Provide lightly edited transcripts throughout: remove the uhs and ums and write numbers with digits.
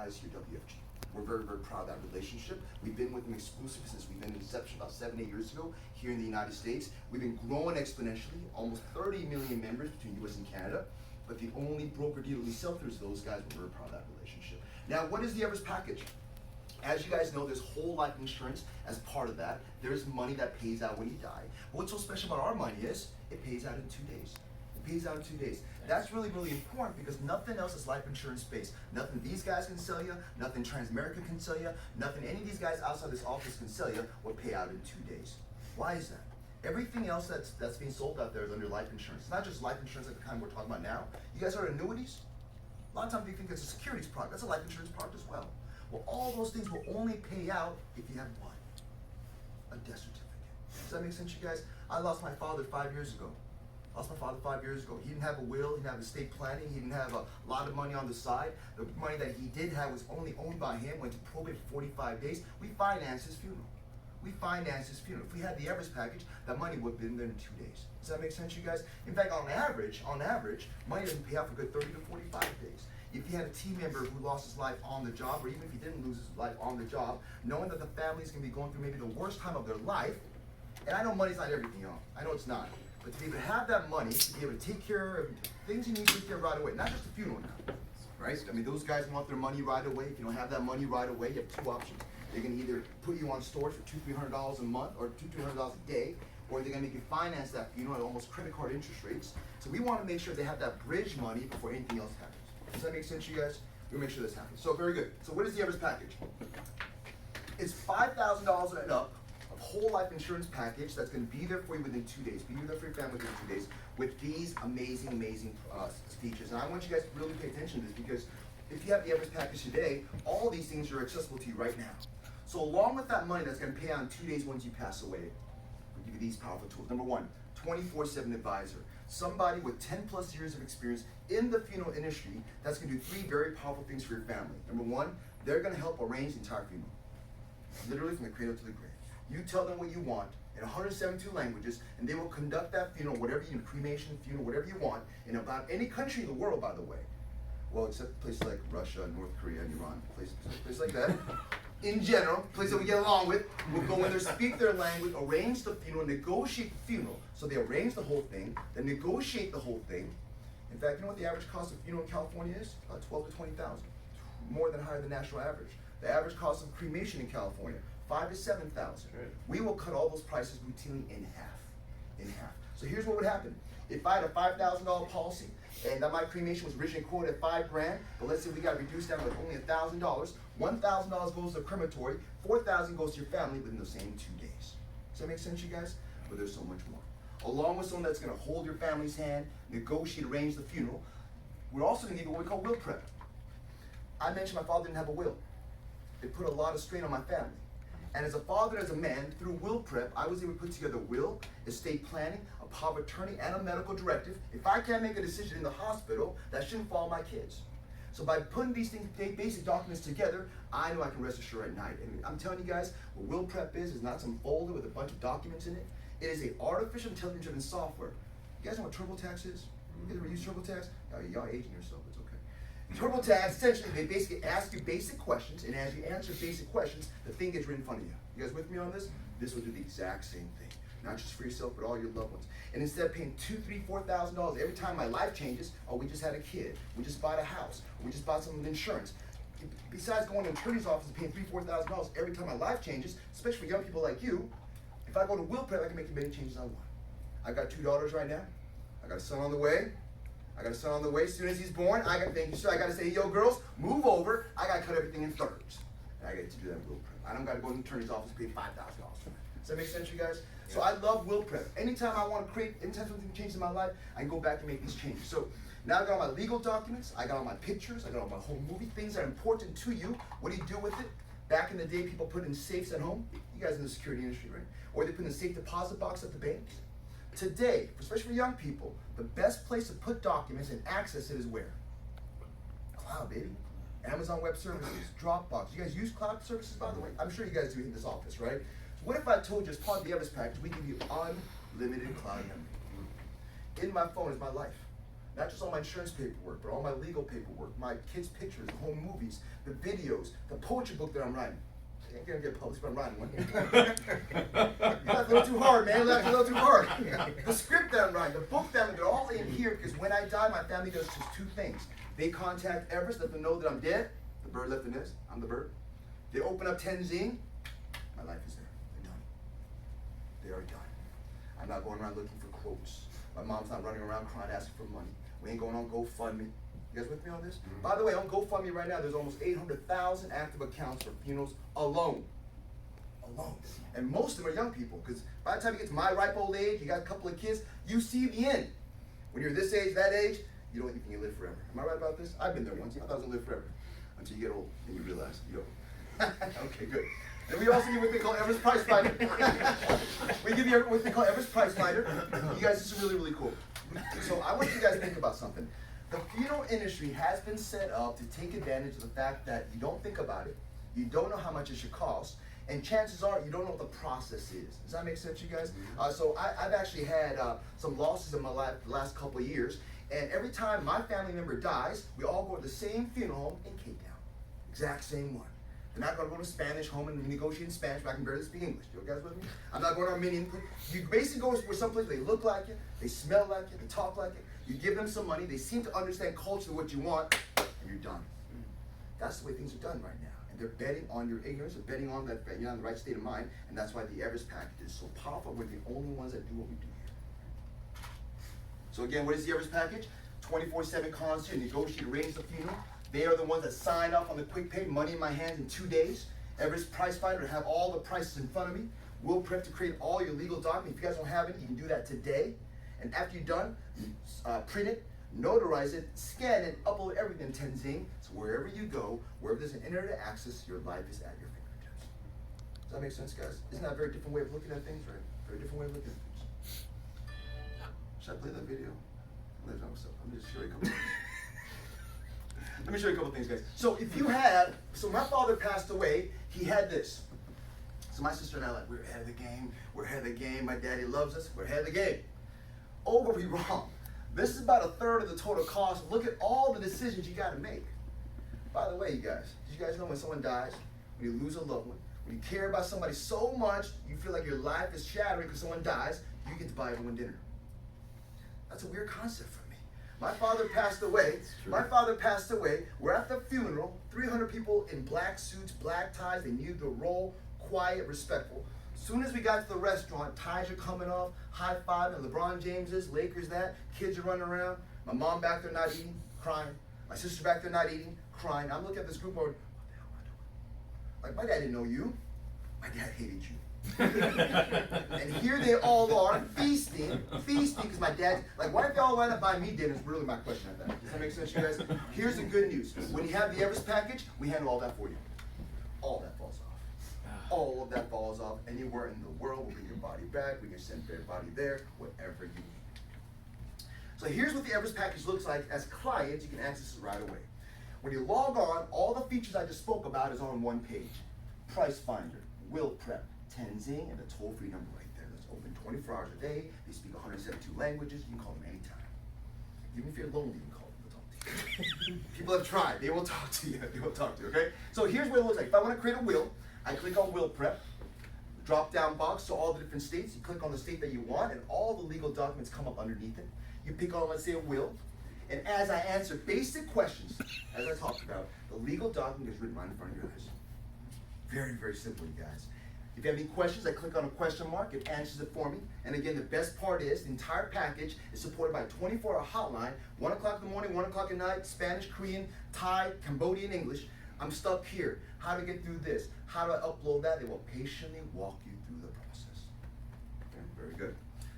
ties here, WFG. We're very, very proud of that relationship. We've been with them exclusively since we've been in inception about 7, 8 years ago here in the United States. We've been growing exponentially, almost 30 million members between US and Canada. But the only broker-dealer we sell through is those guys. We're very proud of that relationship. Now, what is the Everest package? As you guys know, there's whole life insurance as part of that. There's money that pays out when you die. But what's so special about our money is it pays out in 2 days. It pays out in 2 days. That's really, really important because nothing else is life insurance based. Nothing these guys can sell you, nothing Transamerica can sell you, nothing any of these guys outside this office can sell you will pay out in 2 days. Why is that? Everything else that's being sold out there is under life insurance. It's not just life insurance like the kind we're talking about now. You guys heard of annuities? A lot of times you think it's a securities product. That's a life insurance product as well. Well, all those things will only pay out if you have what? A death certificate. Does that make sense, you guys? I lost my father 5 years ago. He didn't have a will, he didn't have estate planning, he didn't have a lot of money on the side. The money that he did have was only owned by him, went to probate for 45 days. We financed his funeral. If we had the Everest package, that money would have been there in 2 days. Does that make sense, you guys? In fact, on average, money doesn't pay out for a good 30 to 45 days. If you had a team member who lost his life on the job, or even if he didn't lose his life on the job, knowing that the family's gonna be going through maybe the worst time of their life, and I know money's not everything, y'all. I know it's not. But to be able to have that money, to be able to take care of things you need to take care of right away, not just a funeral now, right? I mean, those guys want their money right away. If you don't have that money right away, you have 2 options. They're gonna either put you on storage for $200-300 a month, or $200-300 a day, or they're gonna make you finance that funeral at almost credit card interest rates. So we wanna make sure they have that bridge money before anything else happens. Does that make sense, you guys? We'll make sure this happens. So very good. So what is the Everest package? It's $5,000 and up of whole life insurance package that's going to be there for you within 2 days. Be there for your family within 2 days with these amazing, amazing features. And I want you guys to really pay attention to this because if you have the Everest package today, all these things are accessible to you right now. So along with that money that's going to pay out in 2 days once you pass away, we'll give you these powerful tools. Number one, 24/7 advisor. Somebody with 10 plus years of experience in the funeral industry that's going to do 3 very powerful things for your family. Number one, they're going to help arrange the entire funeral. Literally from the cradle to the grave. You tell them what you want in 172 languages, and they will conduct that funeral, whatever you need, cremation, funeral, whatever you want, in about any country in the world, by the way. Well, except places like Russia, North Korea, and Iran, places like that. In general, places that we get along with, will go in there, speak their language, arrange the funeral, negotiate the funeral. So they arrange the whole thing, they negotiate the whole thing. In fact, you know what the average cost of funeral in California is? About 12 to 20,000. More than higher than the national average. The average cost of cremation in California, 5 to 7,000. We will cut all those prices routinely in half. So here's what would happen. If I had a $5,000 policy and that my cremation was originally quoted at $5,000, but let's say we got reduced down to only $1,000, $1,000 goes to the crematory, $4,000 goes to your family within the same 2 days. Does that make sense, you guys? But there's so much more. Along with someone that's going to hold your family's hand, negotiate, arrange the funeral, we're also going to give you what we call will prep. I mentioned my father didn't have a will. It put a lot of strain on my family. And as a father, as a man, through will prep, I was able to put together will, estate planning, a power of attorney, and a medical directive. If I can't make a decision in the hospital, that shouldn't fall on my kids. So by putting these things, basic documents together, I know I can rest assured at night. And I'm telling you guys, what will prep is not some folder with a bunch of documents in it. It is an artificial intelligence-driven software. You guys know what TurboTax is? You guys ever use TurboTax? Y'all aging yourself, it's okay. TurboTax, essentially, they basically ask you basic questions, and as you answer basic questions, the thing gets right in front of you. You guys with me on this? This will do the exact same thing. Not just for yourself, but all your loved ones. And instead of paying $2,000, $3,000, $4,000 every time my life changes, oh, we just had a kid, we just bought a house, we just bought some insurance. Besides going to an attorney's office and paying $3,000, $4,000 every time my life changes, especially for young people like you, if I go to will prep, I can make as many changes as I want. I got 2 daughters right now. I got a son on the way. As soon as he's born, I got to say, yo, girls, move over. I got to cut everything in thirds. And I get to do that in will prep. I don't got to go to the attorney's office and pay $5,000 for that. Does that make sense, you guys? Yeah. So I love will prep. Anytime I want to create, anytime something changes in my life, I can go back and make these changes. So now I got all my legal documents, I got all my pictures, I got all my home movie, things that are important to you. What do you do with it? Back in the day, people put in safes at home. You guys in the security industry, right? Or they put in a safe deposit box at the banks. Today, especially for young people, the best place to put documents and access it is where? Cloud, baby. Amazon Web Services, Dropbox. You guys use cloud services, by the way? I'm sure you guys do in this office, right? So what if I told you as part of the Everest package, we give you unlimited cloud memory? In my phone is my life. Not just all my insurance paperwork, but all my legal paperwork, my kids' pictures, the home movies, the videos, the poetry book that I'm writing. I ain't gonna get published, but I'm writing one. You laughed a little too hard, man. You laughed a little too hard. The script that I'm writing, the book that I'm, they're all in here because when I die, my family does just two things. They contact Everest, let them know that I'm dead. The bird left the nest. I'm the bird. They open up Tenzing. My life is there. They're done. They are done. I'm not going around looking for quotes. My mom's not running around crying asking for money. We ain't going on GoFundMe. You guys with me on this? Mm-hmm. By the way, on GoFundMe right now, there's almost 800,000 active accounts for funerals alone. Alone. And most of them are young people, because by the time you get to my ripe old age, you got a couple of kids, you see the end. When you're this age, that age, you don't think you can live forever. Am I right about this? I've been there once. I thought I was going to live forever. Until you get old and you realize, yo. Okay, good. And we also do what they call Everest Price Fighter. We give you what they call Everest Price Fighter. You guys, this is really, really cool. So I want you guys to think about something. The funeral industry has been set up to take advantage of the fact that you don't think about it, you don't know how much it should cost, and chances are you don't know what the process is. Does that make sense, you guys? So I've actually had some losses in my life the last couple of years, and every time my family member dies, we all go to the same funeral home in Cape Town. Exact same one. They're not going to go to Spanish home and negotiate in Spanish, but I can barely speak English. You guys with me? I'm not going to Armenian. You basically go where someplace they look like it, they smell like it, they talk like it. You give them some money, they seem to understand culturally what you want, and you're done. That's the way things are done right now. And they're betting on your ignorance, they're betting on that you're not in the right state of mind, and that's why the Everest package is so powerful. We're the only ones that do what we do here. So again, what is the Everest package? 24/7 concierge, negotiate, arrange the funeral. They are the ones that sign up on the quick pay, money in my hands in 2 days. Everest Price Fighter to have all the prices in front of me. We'll prep to create all your legal documents. If you guys don't have it, you can do that today. And after you're done, print it, notarize it, scan it, upload everything in Tenzing. So wherever you go, wherever there's an internet access, your life is at your fingertips. Does that make sense, guys? Isn't that a very different way of looking at things, right? Very different way of looking at things. Should I play that video? Let me just show you a couple things. Let me show you a couple things, guys. So if you had, so my father passed away, he had this. So my sister and I are like, we're ahead of the game, we're ahead of the game, my daddy loves us, we're ahead of the game. Oh, were we wrong? This is about 1/3 of the total cost. Look at all the decisions you got to make. By the way, you guys, did you guys know when someone dies, when you lose a loved one, when you care about somebody so much, you feel like your life is shattering because someone dies, you get to buy everyone dinner. That's a weird concept for me. My father passed away. My father passed away. We're at the funeral. 300 people in black suits, black ties. They knew the role, quiet, respectful. As soon as we got to the restaurant, ties are coming off, high five, and LeBron James is, Lakers that, kids are running around. My mom back there not eating, crying. My sister back there not eating, crying. I'm looking at this group going, what the hell am I doing? Like, my dad didn't know you. My dad hated you. And here they all are feasting, because my dad, like, why if y'all wind up buying me dinner is really my question at that. Does that make sense, you guys? Here's the good news. When you have the Everest package, we handle all that for you. All that falls off. All of that falls off. Anywhere in the world, we'll bring your body back. We can send their body there, whatever you need. So here's what the Everest package looks like. As clients, you can access it right away. When you log on, all the features I just spoke about is on one page. Price Finder, Will Prep, Tenzing, and the toll-free number right there. That's open 24 hours a day. They speak 172 languages. You can call them anytime. Even if you're lonely, you can call them. They'll talk to you. People have tried. They will talk to you. They will talk to you, okay? So here's what it looks like. If I want to create a will, I click on Will Prep. Drop-down box, so all the different states. You click on the state that you want, and all the legal documents come up underneath it. You pick on, let's say, a will. And as I answer basic questions, as I talked about, the legal document is written right in front of your eyes. Very, very simple, you guys. If you have any questions, I click on a question mark, it answers it for me. And again, the best part is the entire package is supported by a 24-hour hotline, 1 o'clock in the morning, 1 o'clock at night, Spanish, Korean, Thai, Cambodian, English. I'm stuck here. How do I get through this? How do I upload that? They will patiently walk you through the process. Okay, very good.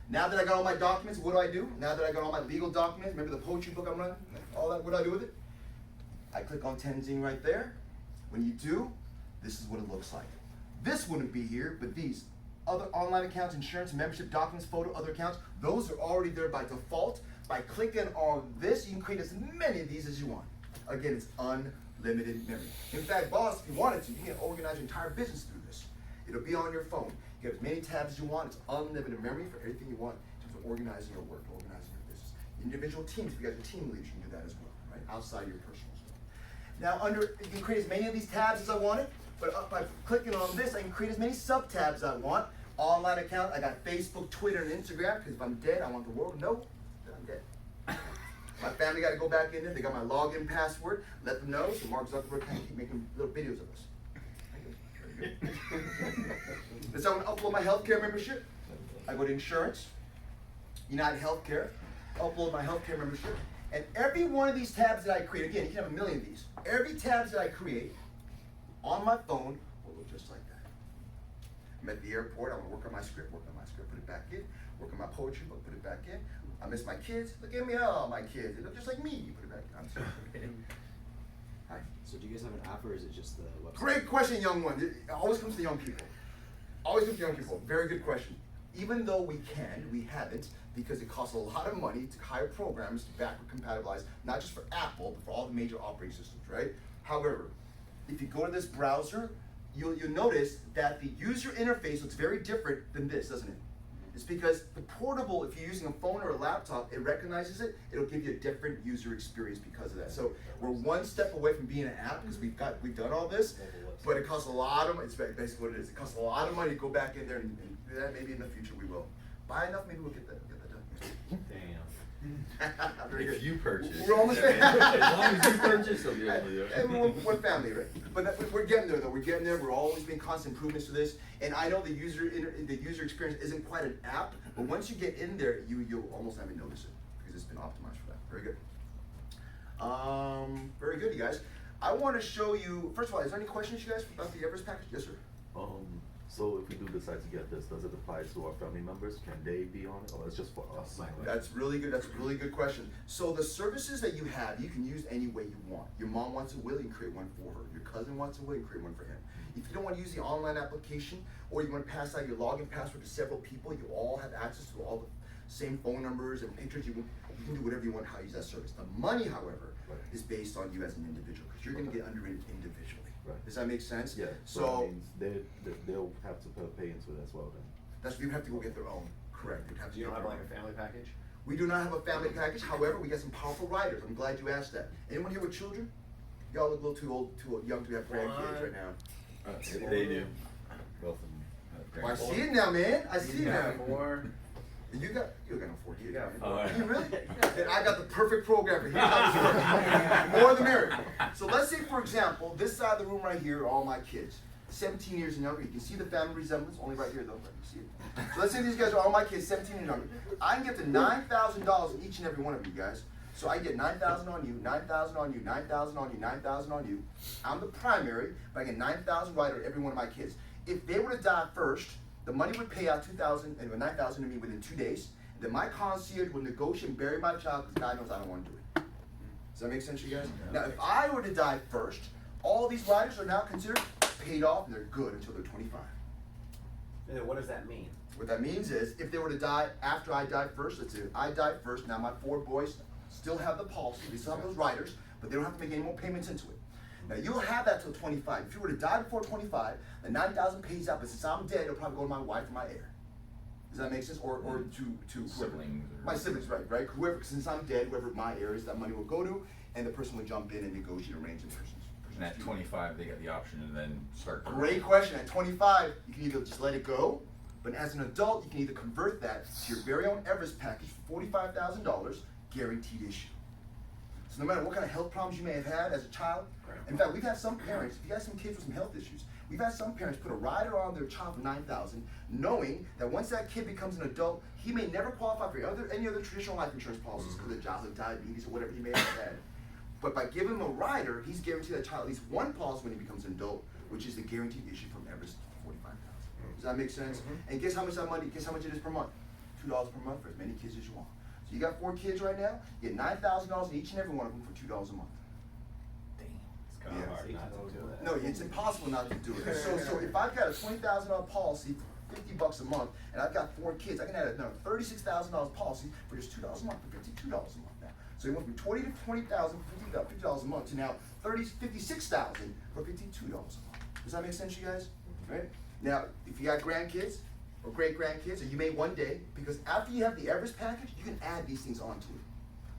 Now that I got all my documents, what do? Now that I got all my legal documents, remember the poetry book I'm running? All that, what do I do with it? I click on Tenzing right there. When you do, this is what it looks like. This wouldn't be here, but these other online accounts, insurance, membership, documents, photo, other accounts, those are already there by default. By clicking on this, you can create as many of these as you want. Again, it's unlimited memory. In fact, boss, if you wanted to, you can organize your entire business through this. It'll be on your phone. You have as many tabs as you want. It's unlimited memory for everything you want in terms of organizing your work, organizing your business. Individual teams, if you guys are team leaders, you can do that as well, right? Outside your personal stuff. Now you can create as many of these tabs as I wanted, but by clicking on this, I can create as many sub-tabs I want. Online account, I got Facebook, Twitter, and Instagram, because if I'm dead, I want the world to know that I'm dead. My family got to go back in there, they got my login password, let them know, so Mark Zuckerberg can keep making little videos of us. Very good. Then so I'm going to upload my healthcare membership. I go to insurance, United Healthcare, upload my healthcare membership, and every one of these tabs that I create, again, you can have a million of these, every tab that I create on my phone will look just like that. I'm at the airport, I want to work on my script, put it back in, work on my poetry book, put it back in. I miss my kids, look at me, oh, my kids, they look just like me, put it back in. I'm sorry. Hi. So do you guys have an app or is it just the website? Great question, young one. It always comes to young people. Always comes to young people. Very good question. Even though we haven't, because it costs a lot of money to hire programs to backward compatibilize, not just for Apple, but for all the major operating systems, right? However, if you go to this browser, you'll notice that the user interface looks very different than this, doesn't it? It's because the portable, if you're using a phone or a laptop, it recognizes it, it'll give you a different user experience because of that. So we're one step away from being an app because we've done all this, but it costs a lot of money. It's basically what it is. It costs a lot of money to go back in there and that maybe in the future we will. Buy enough, maybe we'll get that done. Damn. Very If good. you purchase. We're almost there. As long as you purchase, they'll be able to do it. And we're family, right? But we're getting there, though. We're getting there. We're always making constant improvements to this. And I know the user experience isn't quite an app, but once you get in there, you'll almost not even notice it because it's been optimized for that. Very good. Very good, you guys. I want to show you. First of all, is there any questions, you guys, about the Everest package? Yes, sir. So if we do decide to get this, does it apply to our family members? Can they be on it, or it's just for us? That's really good. That's a really good question. So the services that you have, you can use any way you want. Your mom wants a will, you can create one for her. Your cousin wants a will, you can create one for him. If you don't want to use the online application, or you want to pass out your login password to several people, you all have access to all the same phone numbers and pictures. You can do whatever you want, how you use that service. The money, however, is based on you as an individual, because you're going to get underwritten individually. Right. Does that make sense? Yeah. So that means they'll have to pay into it as well then. that's you have to go get their own. Correct. You'd have to You don't get have their like own. a family package? We do not have a family package. However, we got some powerful riders. I'm glad you asked that. Anyone here with children? Y'all look a little too young to have grandkids right now. They do. Both of them have Well, I grandkids. see it now, man. I see it now. More. You got no 4 kids. You got man. four. You really? Then I got the perfect program for here's how this works. More the merrier. So let's say, for example, this side of the room right here are all my kids. 17 years and younger. You can see the family resemblance, only right here though. Right? You see it. So let's say these guys are all my kids, 17 and younger. I can get to $9,000 in each and every one of you guys. So I get 9,000 on you, 9,000 on you, 9,000 on you, 9,000 on you. I'm the primary, but I get 9,000 right on every one of my kids. If they were to die first, the money would pay out 2,000 and 9,000 to me within 2 days. Then my concierge will negotiate and bury my child because God knows I don't want to do it. Does that make sense, you guys? Now, if I were to die first, all these riders are now considered paid off and they're good until they're 25. And then what does that mean? What that means is, if they were to die after I died first, let's say I died first, now my 4 boys still have the policy, they still have those riders, but they don't have to make any more payments into it. Now you'll have that till 25. If you were to die before 25, the 9,000 pays out, but since I'm dead, it'll probably go to my wife or my heir. Does that make sense? Or to whoever. Siblings or- My siblings, right? Whoever, since I'm dead, whoever my heir is, that money will go to, and the person will jump in and negotiate, arrange the person's. And at 25, they got the option to then start. Great question. At 25, you can either just let it go, but as an adult, you can either convert that to your very own Everest package for $45,000, guaranteed issue. So no matter what kind of health problems you may have had as a child, in fact, we've had some parents, if you have some kids with some health issues, we've had some parents put a rider on their child for $9,000, knowing that once that kid becomes an adult, he may never qualify for any other traditional life insurance policies because of childhood diabetes or whatever he may have had. But by giving him a rider, he's guaranteed that child at least one policy when he becomes an adult, which is the guaranteed issue from Everest for $45,000. Does that make sense? And guess how much that money? Guess how much it is per month? $2 per month for as many kids as you want. So you got 4 kids right now. You get $9,000 in each and every one of them for $2 a month. It's kind of Yeah. hard not to do that. No, it's impossible not to do it. So if I've got a $20,000 policy for $50 a month, and I've got 4 kids, I can add another $36,000 policy for just $2 a month, for $52 a month now. So it went from $20,000 to $20,000 for $50 a month to now $56,000 for $52 a month. Does that make sense, you guys? Right? Now, if you got grandkids or great grandkids, or you may one day, because after you have the Everest package, you can add these things onto it.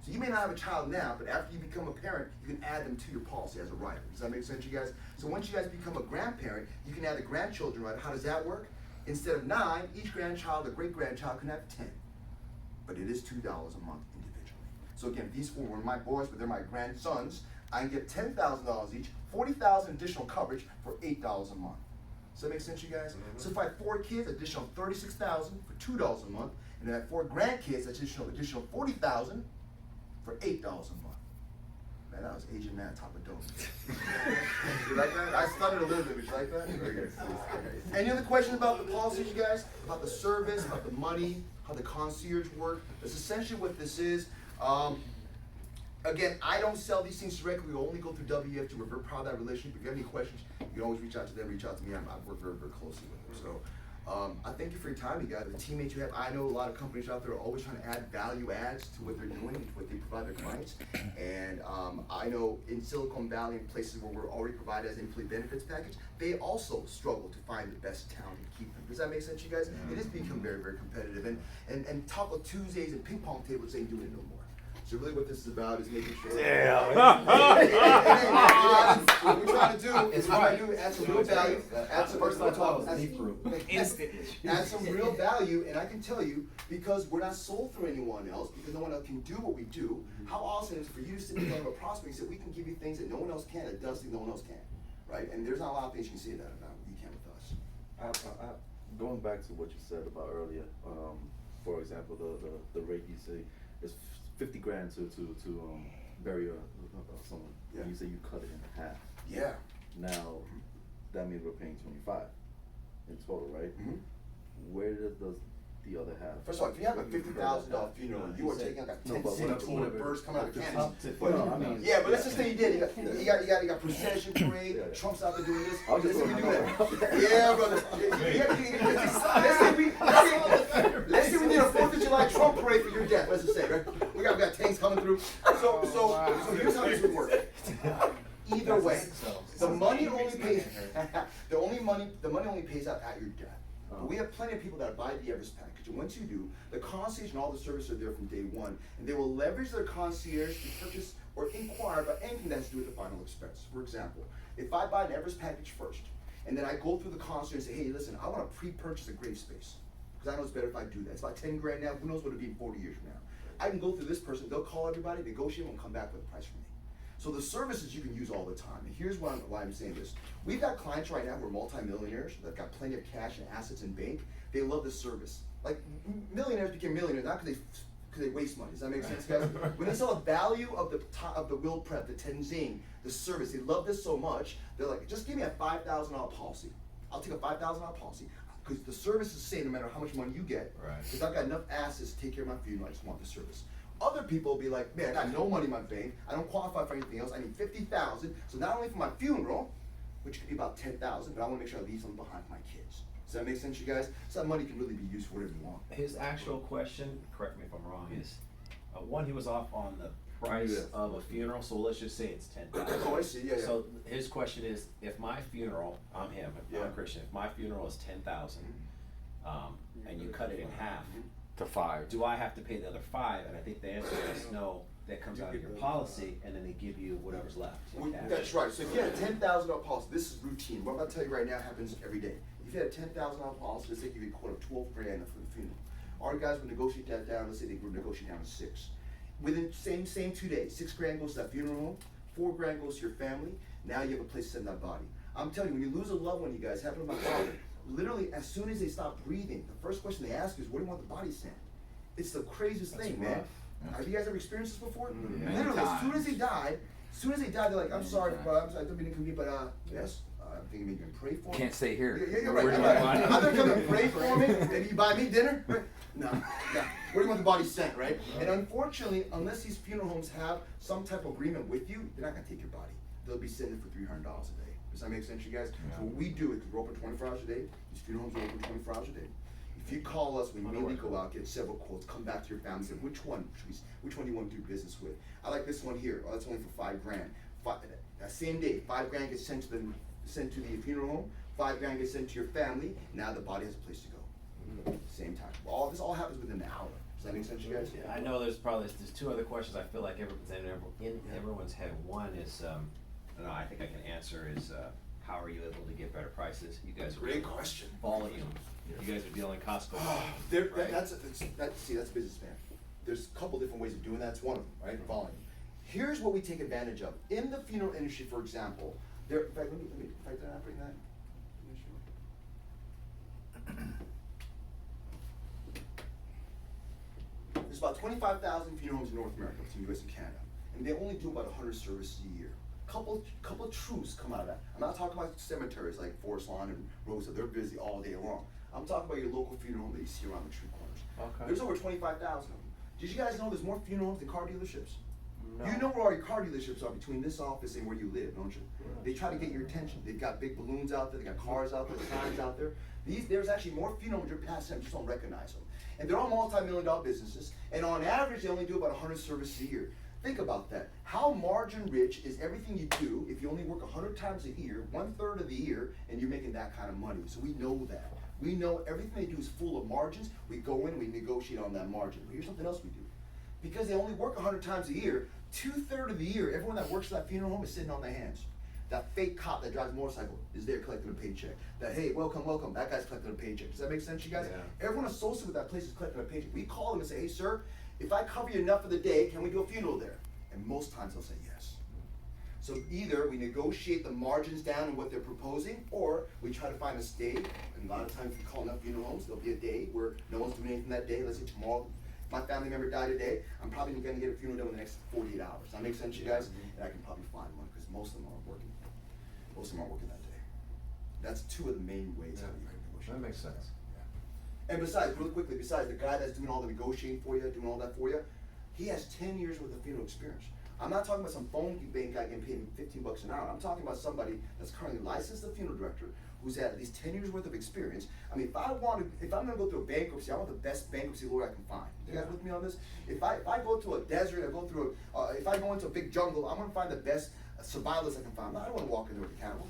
So you may not have a child now, but after you become a parent, you can add them to your policy as a rider. Does that make sense, you guys? So once you guys become a grandparent, you can add the grandchildren rider. How does that work? Instead of 9, each grandchild or great-grandchild can have 10. But it is $2 a month individually. So again, these 4 were my boys, but they're my grandsons. I can get $10,000 each, $40,000 additional coverage for $8 a month. Does that make sense, you guys? So if I have 4 kids, additional $36,000 for $2 a month, and then I have 4 grandkids, additional $40,000 for $8 a month. Man, that was Asian man top of dome. You like that? I stuttered a little bit, but you like that? Okay. Any other questions about the policies, you guys? About the service, about the money, how the concierge work? That's essentially what this is. Again, I don't sell these things directly. We only go through WF to revert proud of that relationship. If you have any questions, you can always reach out to them, reach out to me. I work very, very closely with them. So I thank you for your time, you guys. The teammates you have, I know a lot of companies out there are always trying to add value adds to what they're doing, to what they provide their clients. And I know in Silicon Valley and places where we're already provided as an employee benefits package, they also struggle to find the best talent and keep them. Does that make sense, you guys? It has become very, very competitive. And Taco Tuesdays and ping pong tables ain't doing it no more. So really what this is about is making sure. Damn. What we're trying to do is add some real value. Add some First I thought it was deep root. Add some real value, and I can tell you, because we're not sold through anyone else, because no one else can do what we do, how awesome it is for you to sit in front of a prospect and say, we can give you things that no one else can, that does things no one else can, right? And there's not a lot of things you can say that about you can with us. Going back to what you said about earlier, for example, the rate you say is 50 grand to bury someone. Yeah. You say you cut it in half. Yeah. Now, that means we're paying 25 in total, right? Mm-hmm. Where does the other half? First of all, if you have a $50,000 funeral, you are taking like a 10-cent tour of birds coming out of cannons. Yeah, but let's just say you did. You got procession parade. Yeah. Trump's out there doing this. I'll just Let's say we do go. that. Yeah, brother. Let's say we did a 4th of July Trump parade for your death. Let's just say, right? We got tanks coming through. So here's how this would work. Either way, the money only pays. The money only pays out at your death. But we have plenty of people that buy the Everest package, and once you do, the concierge and all the services are there from day one, and they will leverage their concierge to purchase or inquire about anything that has to do with the final expense. For example, if I buy an Everest package first, and then I go through the concierge and say, hey, listen, I want to pre-purchase a grave space, because I know it's better if I do that. It's about 10 grand now. Who knows what it'll be in 40 years from now? I can go through this person. They'll call everybody, negotiate, and come back with a price for me. So the services you can use all the time. And here's why I'm saying this. We've got clients right now who are multimillionaires that got plenty of cash and assets in bank. They love this service. Like millionaires became millionaires not because they waste money. Does that make sense, guys? When they saw the value of the will prep, the Tenzing, the service, they love this so much. They're like, just give me a $5,000 policy. I'll take a $5,000 policy because the service is the same no matter how much money you get. Right. Because I've got enough assets to take care of my funeral. I just want the service. Other people will be like, man, I got no money in my bank. I don't qualify for anything else. I need $50,000. So not only for my funeral, which could be about $10,000, but I want to make sure I leave something behind for my kids. Does that make sense, you guys? So that money can really be used for whatever you want. His actual question, correct me if I'm wrong, is one, he was off on the price of a funeral, so let's just say it's $10,000. Oh, I see. Yeah, yeah. So his question is, if my funeral, I'm him, Yeah. I'm Christian, if my funeral is $10,000, and you cut it in half, To 5. do I have to pay the other 5? And I think the answer is no. That comes out of your policy, and then they give you whatever's left. in cash. That's right. So if you had a $10,000 policy, this is routine. What I'm about to tell you right now happens every day. If you had a $10,000 policy, let's say you get a quote of 12 grand for the funeral. Our guys would negotiate that down. Let's say they would negotiate down to 6. Within same 2 days, 6 grand goes to that funeral home, 4 grand goes to your family. Now you have a place to send that body. I'm telling you, when you lose a loved one, you guys, happened to my father. Literally, as soon as they stop breathing, the first question they ask is, "Where do you want the body sent?" It's the craziest thing, man. rough. Have you guys ever experienced this before? Many Literally, as soon as times. they died, they're like, "I'm Many sorry, times. but I don't mean to convene, but yes, I'm thinking maybe you can pray for me." Can't stay here. Yeah, you're Where's right. my body? Either come and pray for me, maybe you buy me dinner. No. Where do you want the body sent, right? And unfortunately, unless these funeral homes have some type of agreement with you, they're not gonna take your body. They'll be sending it for $300 a day. Does that make sense, you guys? Yeah. So what we do is we're open 24 hours a day. These funeral homes are open 24 hours a day. If you call us, we immediately go out, get several quotes, come back to your family, say which one do you want to do business with? I like this one here. Oh, that's only for $5 grand. That same day, $5 grand gets sent to the funeral home. $5 grand gets sent to your family. Now the body has a place to go. Same time. This all happens within an hour. Does that make sense to you guys? Yeah, I know there's two other questions I feel like everyone's had. One is, I don't know, I think I can answer is, how are you able to get better prices? You guys are Great dealing question. volume. You guys are dealing Costco. Right? That's a businessman. There's a couple different ways of doing that. That's one of them, right? Volume. Here's what we take advantage of. In the funeral industry, for example, in fact, let me, if I did not bring that. There's about 25,000 funeral homes in North America, between US and Canada, and they only do about 100 services a year. Couple of truths come out of that. I'm not talking about cemeteries like Forest Lawn and Rosehill. They're busy all day long. I'm talking about your local funeral home that you see around the street corners. Okay. There's over 25,000 of them. Did you guys know there's more funeral homes than car dealerships? No. You know where all your car dealerships are between this office and where you live, don't you? They try to get your attention. They've got big balloons out there, they got cars out there, signs out there. There's actually more funeral homes you're passing, you just don't recognize them. And they're all multi-million-dollar businesses, and on average, they only do about 100 services a year. Think about that. How margin rich is everything you do if you only work 100 times a year, 1/3 of the year, and you're making that kind of money? So we know that. We know everything they do is full of margins. We go in, we negotiate on that margin. But here's something else we do. Because they only work 100 times a year, 2/3 of the year, everyone that works at that funeral home is sitting on their hands. That fake cop that drives a motorcycle is there collecting a paycheck. That, hey, welcome, welcome, that guy's collecting a paycheck. Does that make sense, you guys? Yeah. Everyone associated with that place is collecting a paycheck. We call them and say, hey, sir, if I cover you enough for the day, can we do a funeral there? And most times they'll say yes. So either we negotiate the margins down in what they're proposing, or we try to find a day, and a lot of times we call enough funeral homes, there'll be a day where no one's doing anything that day. Let's say tomorrow, my family member died today, I'm probably gonna get a funeral done in the next 48 hours. That makes sense, you guys? And I can probably find one, because most of them aren't working. Most of them aren't working that day. That's two of the main ways how you can negotiate. That makes sense. And besides, really quickly, besides the guy that's doing all the negotiating for you, doing all that for you, he has 10 years worth of funeral experience. I'm not talking about some phone bank guy getting paid $15 an hour. I'm talking about somebody that's currently licensed as a funeral director, who's had at least 10 years worth of experience. I mean, if I'm gonna go through a bankruptcy, I want the best bankruptcy lawyer I can find. You guys with me on this? If I go to a desert, if I go into a big jungle, I'm gonna find the best survivalists I can find. I don't wanna walk into a cannibal.